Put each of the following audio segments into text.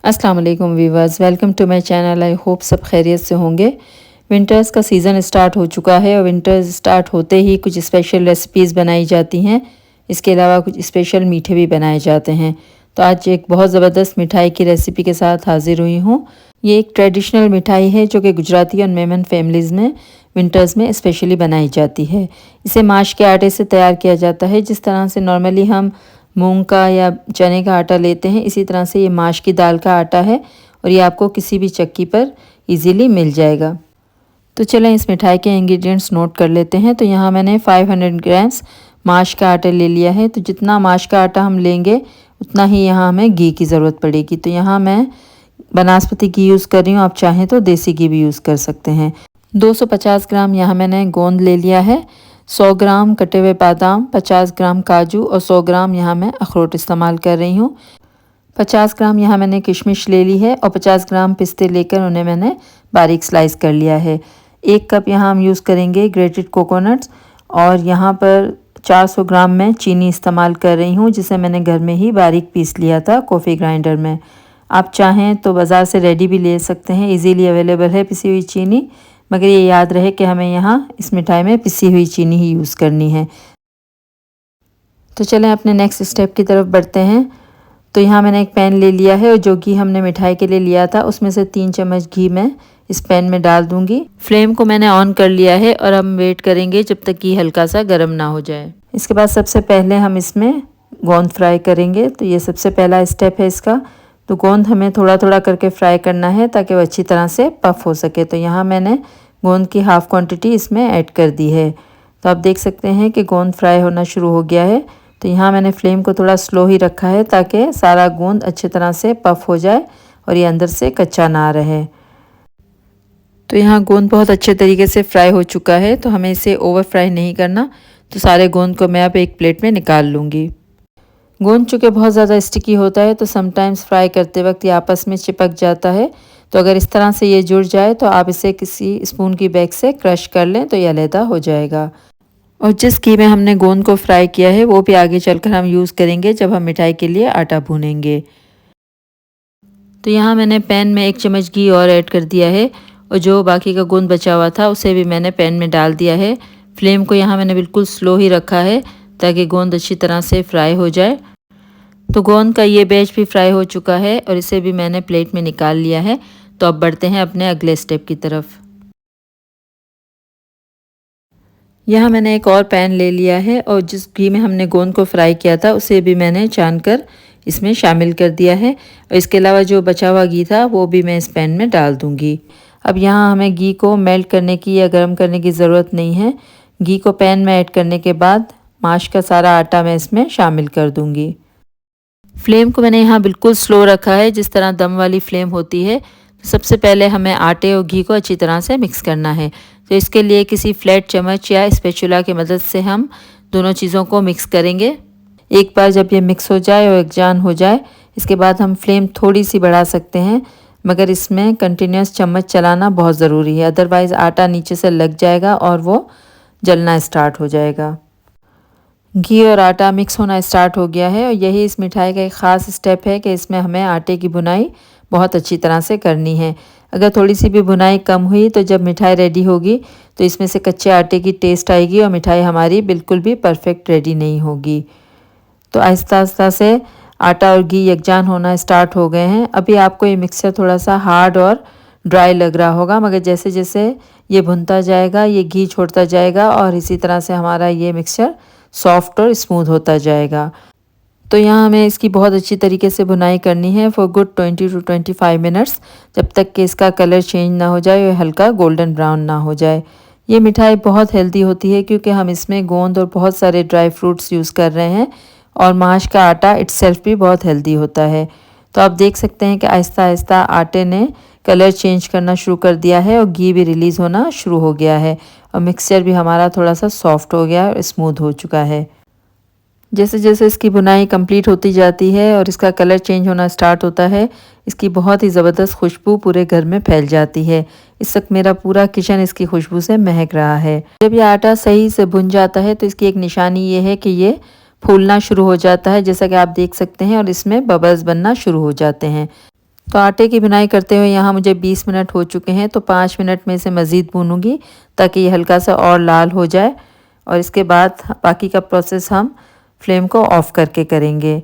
अस्सलाम वालेकुम viewers, welcome to my channel. I hope सब खैरियत से होंगे। विंटर्स का सीज़न स्टार्ट हो चुका है और विंटर्स स्टार्ट होते ही कुछ स्पेशल रेसिपीज़ बनाई जाती हैं। इसके अलावा कुछ स्पेशल मीठे भी बनाए जाते हैं। तो आज एक बहुत ज़बरदस्त मिठाई की रेसिपी के साथ हाजिर हुई हूँ। ये एक ट्रेडिशनल मिठाई है जो कि गुजराती और मेमन फैमिलीज़ में विंटर्स में स्पेशली बनाई जाती है। इसे माश के आटे से तैयार किया जाता है। जिस तरह से नॉर्मली हम मूंग का या चने का आटा लेते हैं, इसी तरह से ये माश की दाल का आटा है और ये आपको किसी भी चक्की पर इजीली मिल जाएगा। तो चलें इस मिठाई के इंग्रेडिएंट्स नोट कर लेते हैं। तो यहाँ मैंने 500 ग्राम्स माश का आटा ले लिया है। तो जितना माश का आटा हम लेंगे उतना ही यहाँ हमें घी की ज़रूरत पड़ेगी। तो यहाँ मैं बनास्पति घी यूज़ कर रही हूँ, आप चाहें तो देसी घी भी यूज़ कर सकते हैं। 250 ग्राम यहाँ मैंने गोंद ले लिया है, 100 ग्राम कटे हुए बादाम, 50 ग्राम काजू और 100 ग्राम यहाँ मैं अखरोट इस्तेमाल कर रही हूँ। 50 ग्राम यहाँ मैंने किशमिश ले ली है और 50 ग्राम पिस्ते लेकर उन्हें मैंने बारीक स्लाइस कर लिया है। 1 कप यहाँ हम यूज़ करेंगे ग्रेटेड कोकोनट्स और यहाँ पर 400 ग्राम मैं चीनी इस्तेमाल कर रही हूँ, जिसे मैंने घर में ही बारीक पीस लिया था कॉफ़ी ग्राइंडर में। आप चाहें तो बाज़ार से रेडी भी ले सकते हैं, इजीली अवेलेबल है पिसी हुई चीनी, मगर ये याद रहे कि हमें यहाँ इस मिठाई में पिसी हुई चीनी ही यूज़ करनी है। तो चलें अपने नेक्स्ट स्टेप की तरफ बढ़ते हैं। तो यहाँ मैंने एक पैन ले लिया है और जो घी हमने मिठाई के लिए लिया था उसमें से 3 चम्मच घी मैं इस पैन में डाल दूंगी। फ्लेम को मैंने ऑन कर लिया है और हम वेट करेंगे जब तक घी हल्का सा गर्म ना हो जाए। इसके बाद सबसे पहले हम इसमें गोंद फ्राई करेंगे। तो ये सबसे पहला स्टेप है इसका। तो गोंद हमें थोड़ा थोड़ा करके फ्राई करना है ताकि वो अच्छी तरह से पफ हो सके। तो यहाँ मैंने गोंद की हाफ़ क्वांटिटी इसमें ऐड कर दी है। तो आप देख सकते हैं कि गोंद फ्राई होना शुरू हो गया है। तो यहाँ मैंने फ्लेम को थोड़ा स्लो ही रखा है ताकि सारा गोंद अच्छी तरह से पफ हो जाए और ये अंदर से कच्चा ना रहे। तो यहाँ गोंद बहुत अच्छे तरीके से फ्राई हो चुका है, तो हमें इसे ओवर फ्राई नहीं करना। तो सारे गोंद को मैं अब एक प्लेट में निकाल लूँगी। गोंद चूँकि बहुत ज़्यादा स्टिकी होता है तो समटाइम्स फ्राई करते वक्त ये आपस में चिपक जाता है। तो अगर इस तरह से ये जुड़ जाए तो आप इसे किसी स्पून की बैग से क्रश कर लें तो ये अलहदा हो जाएगा। और जिस घी में हमने गोंद को फ्राई किया है वो भी आगे चलकर हम यूज़ करेंगे जब हम मिठाई के लिए आटा भूनेंगे। तो यहाँ मैंने पैन में 1 चम्मच घी और ऐड कर दिया है और जो बाकी का गोंद बचा हुआ था उसे भी मैंने पैन में डाल दिया है। फ्लेम को यहाँ मैंने बिल्कुल स्लो ही रखा है ताकि गोंद अच्छी तरह से फ्राई हो जाए। तो गोंद का ये बैच भी फ्राई हो चुका है और इसे भी मैंने प्लेट में निकाल लिया है। तो अब बढ़ते हैं अपने अगले स्टेप की तरफ। यहाँ मैंने एक और पैन ले लिया है और जिस घी में हमने गोंद को फ्राई किया था उसे भी मैंने छान कर इसमें शामिल कर दिया है और इसके अलावा जो बचा हुआ घी था वो भी मैं इस पैन में डाल दूँगी। अब यहाँ हमें घी को मेल्ट करने की या गर्म करने की ज़रूरत नहीं है। घी को पैन में ऐड करने के बाद माश का सारा आटा मैं इसमें शामिल कर दूँगी। फ्लेम को मैंने यहाँ बिल्कुल स्लो रखा है, जिस तरह दम वाली फ्लेम होती है। तो सबसे पहले हमें आटे और घी को अच्छी तरह से मिक्स करना है। तो इसके लिए किसी फ्लैट चम्मच या स्पैचुला की मदद से हम दोनों चीज़ों को मिक्स करेंगे। एक बार जब ये मिक्स हो जाए और एकजान हो जाए, इसके बाद हम फ्लेम थोड़ी सी बढ़ा सकते हैं, मगर इसमें कंटिन्यूस चम्मच चलाना बहुत ज़रूरी है, अदरवाइज़ आटा नीचे से लग जाएगा और वो जलना स्टार्ट हो जाएगा। घी और आटा मिक्स होना स्टार्ट हो गया है और यही इस मिठाई का एक ख़ास स्टेप है कि इसमें हमें आटे की भुनाई बहुत अच्छी तरह से करनी है। अगर थोड़ी सी भी भुनाई कम हुई तो जब मिठाई रेडी होगी तो इसमें से कच्चे आटे की टेस्ट आएगी और मिठाई हमारी बिल्कुल भी परफेक्ट रेडी नहीं होगी। तो आहिस्ता आहिस्ता से आटा और घी यकजान होना स्टार्ट हो गए हैं। अभी आपको ये मिक्सचर थोड़ा सा हार्ड और ड्राई लग रहा होगा, मगर जैसे जैसे ये भुनता जाएगा ये घी छोड़ता जाएगा और इसी तरह से हमारा ये मिक्सचर सॉफ्ट और स्मूथ होता जाएगा। तो यहाँ हमें इसकी बहुत अच्छी तरीके से भुनाई करनी है फॉर गुड 20 to 25 मिनट्स, जब तक कि इसका कलर चेंज ना हो जाए और हल्का गोल्डन ब्राउन ना हो जाए। ये मिठाई बहुत हेल्दी होती है क्योंकि हम इसमें गोंद और बहुत सारे ड्राई फ्रूट्स यूज़ कर रहे हैं और माश का आटा इट्सेल्फ भी बहुत हेल्दी होता है। तो आप देख सकते हैं कि आहिस्ता आहिस्ता आटे ने कलर चेंज करना शुरू कर दिया है और घी भी रिलीज़ होना शुरू हो गया है और मिक्सचर भी हमारा थोड़ा सा सॉफ्ट हो गया और स्मूथ हो चुका है। जैसे जैसे इसकी बुनाई कंप्लीट होती जाती है और इसका कलर चेंज होना स्टार्ट होता है, इसकी बहुत ही ज़बरदस्त खुशबू पूरे घर में फैल जाती है। इस वक्त मेरा पूरा किचन इसकी खुशबू से महक रहा है। जब ये आटा सही से भुन जाता है तो इसकी एक निशानी ये है कि ये फूलना शुरू हो जाता है, जैसा कि आप देख सकते हैं, और इसमें बबल्स बनना शुरू हो जाते हैं। तो आटे की बुनाई करते हुए यहाँ मुझे 20 मिनट हो चुके हैं, तो 5 मिनट में इसे मज़ीद भूनूंगी ताकि ये हल्का सा और लाल हो जाए। और इसके बाद बाकी का प्रोसेस हम फ्लेम को ऑफ़ करके करेंगे।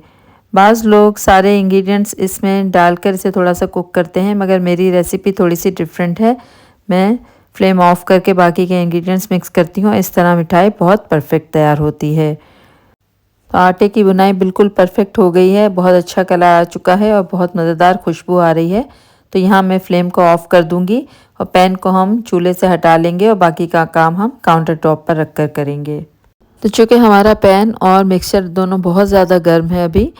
बाज़ लोग सारे इंग्रेडिएंट्स इसमें डालकर इसे थोड़ा सा कुक करते हैं, मगर मेरी रेसिपी थोड़ी सी डिफरेंट है। मैं फ्लेम ऑफ़ करके बाकी के इंग्रेडिएंट्स मिक्स करती हूँ। इस तरह मिठाई बहुत परफेक्ट तैयार होती है। तो आटे की बुनाई बिल्कुल परफेक्ट हो गई है, बहुत अच्छा कलर आ चुका है और बहुत मज़ेदार खुशबू आ रही है। तो यहाँ मैं फ्लेम को ऑफ़ कर दूँगी और पैन को हम चूल्हे से हटा लेंगे और बाकी का काम हम काउंटर टॉप पर रख कर करेंगे। तो चूँकि हमारा पैन और मिक्सचर दोनों बहुत ज़्यादा गर्म है अभी,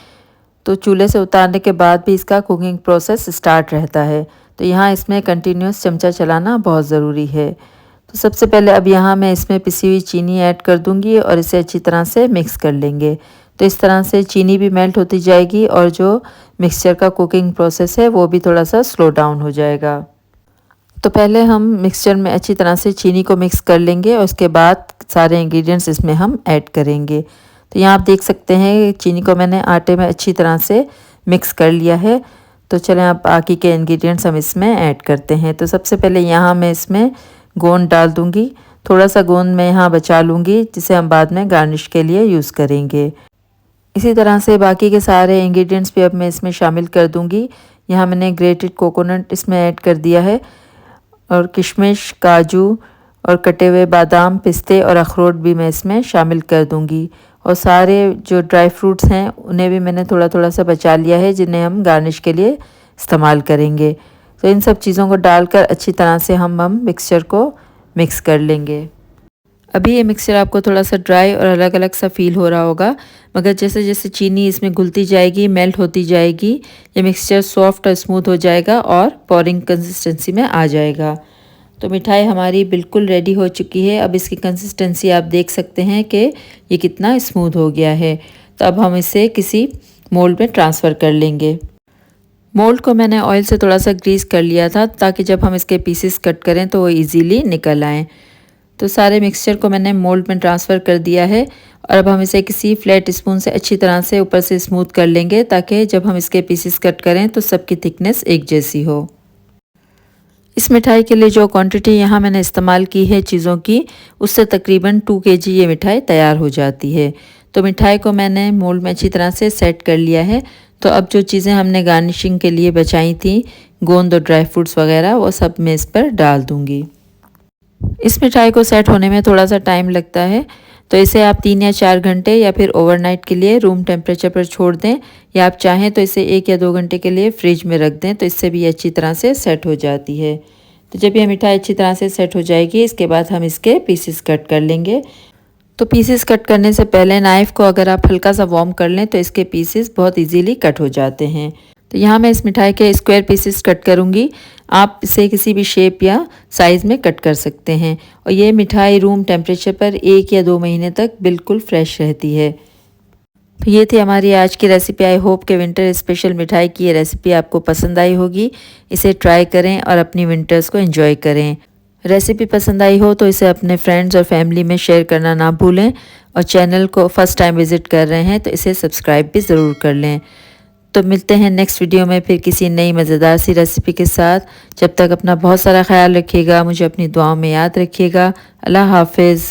तो चूल्हे से उतारने के बाद भी इसका कुकिंग प्रोसेस स्टार्ट रहता है। तो यहाँ इसमें कंटिन्यूस चमचा चलाना बहुत ज़रूरी है। तो सबसे पहले अब यहाँ मैं इसमें पिसी हुई चीनी ऐड कर दूँगी और इसे अच्छी तरह से मिक्स कर लेंगे। तो इस तरह से चीनी भी मेल्ट होती जाएगी और जो मिक्सचर का कुकिंग प्रोसेस है वो भी थोड़ा सा स्लो डाउन हो जाएगा। तो पहले हम मिक्सचर में अच्छी तरह से चीनी को मिक्स कर लेंगे और उसके बाद सारे इंग्रेडिएंट्स इसमें हम ऐड करेंगे। तो यहाँ आप देख सकते हैं चीनी को मैंने आटे में अच्छी तरह से मिक्स कर लिया है। तो चलें अब बाकी के इंग्रेडिएंट्स हम इसमें ऐड करते हैं। तो सबसे पहले यहाँ मैं इसमें गोंद डाल दूँगी। थोड़ा सा गोंद मैं यहाँ बचा लूँगी जिसे हम बाद में गार्निश के लिए यूज़ करेंगे। इसी तरह से बाकी के सारे इंग्रेडिएंट्स भी अब मैं इसमें शामिल कर दूँगी। यहाँ मैंने ग्रेटेड कोकोनट इसमें ऐड कर दिया है और किशमिश, काजू और कटे हुए बादाम, पिस्ते और अखरोट भी मैं इसमें शामिल कर दूँगी। और सारे जो ड्राई फ्रूट्स हैं उन्हें भी मैंने थोड़ा थोड़ा सा बचा लिया है जिन्हें हम गार्निश के लिए इस्तेमाल करेंगे। तो इन सब चीज़ों को डालकर अच्छी तरह से हम मिक्सचर को मिक्स कर लेंगे। अभी ये मिक्सचर आपको थोड़ा सा ड्राई और अलग अलग सा फील हो रहा होगा, मगर जैसे जैसे चीनी इसमें घुलती जाएगी, मेल्ट होती जाएगी, ये मिक्सचर सॉफ्ट और स्मूथ हो जाएगा और पोरिंग कंसिस्टेंसी में आ जाएगा। तो मिठाई हमारी बिल्कुल रेडी हो चुकी है। अब इसकी कंसिस्टेंसी आप देख सकते हैं कि ये कितना स्मूथ हो गया है। तो अब हम इसे किसी मोल्ड में ट्रांसफ़र कर लेंगे। मोल्ड को मैंने ऑयल से थोड़ा सा ग्रीस कर लिया था ताकि जब हम इसके पीसेस कट करें तो वो इजीली निकल आएँ। तो सारे मिक्सचर को मैंने मोल्ड में ट्रांसफ़र कर दिया है और अब हम इसे किसी फ्लैट स्पून से अच्छी तरह से ऊपर से स्मूथ कर लेंगे ताकि जब हम इसके पीसेस कट करें तो सबकी थिकनेस एक जैसी हो। इस मिठाई के लिए जो क्वांटिटी यहाँ मैंने इस्तेमाल की है चीज़ों की, उससे तकरीबन 2 kg ये मिठाई तैयार हो जाती है। तो मिठाई को मैंने मोल्ड में अच्छी तरह से सेट कर लिया है। तो अब जो चीज़ें हमने गार्निशिंग के लिए बचाई थी, गोंद और ड्राई फ्रूट्स वगैरह, वो सब मैं इस पर डाल दूँगी। इस मिठाई को सेट होने में थोड़ा सा टाइम लगता है, तो इसे आप 3 या 4 घंटे या फिर ओवरनाइट के लिए रूम टेम्परेचर पर छोड़ दें, या आप चाहें तो इसे 1 या 2 घंटे के लिए फ्रिज में रख दें, तो इससे भी अच्छी तरह से सेट हो जाती है। तो जब ये मिठाई अच्छी तरह से सेट हो जाएगी, इसके बाद हम इसके पीसेस कट कर लेंगे। तो पीसेस कट करने से पहले नाइफ़ को अगर आप हल्का सा वार्म कर लें तो इसके पीसेस बहुत इजीली कट हो जाते हैं। तो यहाँ मैं इस मिठाई के स्क्वायर पीसेस कट करूँगी। आप इसे किसी भी शेप या साइज़ में कट कर सकते हैं और ये मिठाई रूम टेम्परेचर पर 1 या 2 महीने तक बिल्कुल फ्रेश रहती है। तो ये थी हमारी आज की रेसिपी। आई होप कि विंटर स्पेशल मिठाई की ये रेसिपी आपको पसंद आई होगी। इसे ट्राई करें और अपनी विंटर्स को एंजॉय करें। रेसिपी पसंद आई हो तो इसे अपने फ्रेंड्स और फैमिली में शेयर करना ना भूलें और चैनल को फर्स्ट टाइम विज़िट कर रहे हैं तो इसे सब्सक्राइब भी ज़रूर कर लें। तो मिलते हैं नेक्स्ट वीडियो में फिर किसी नई मज़ेदार सी रेसिपी के साथ। जब तक अपना बहुत सारा ख्याल रखिएगा, मुझे अपनी दुआओं में याद रखिएगा। अल्लाह हाफिज़।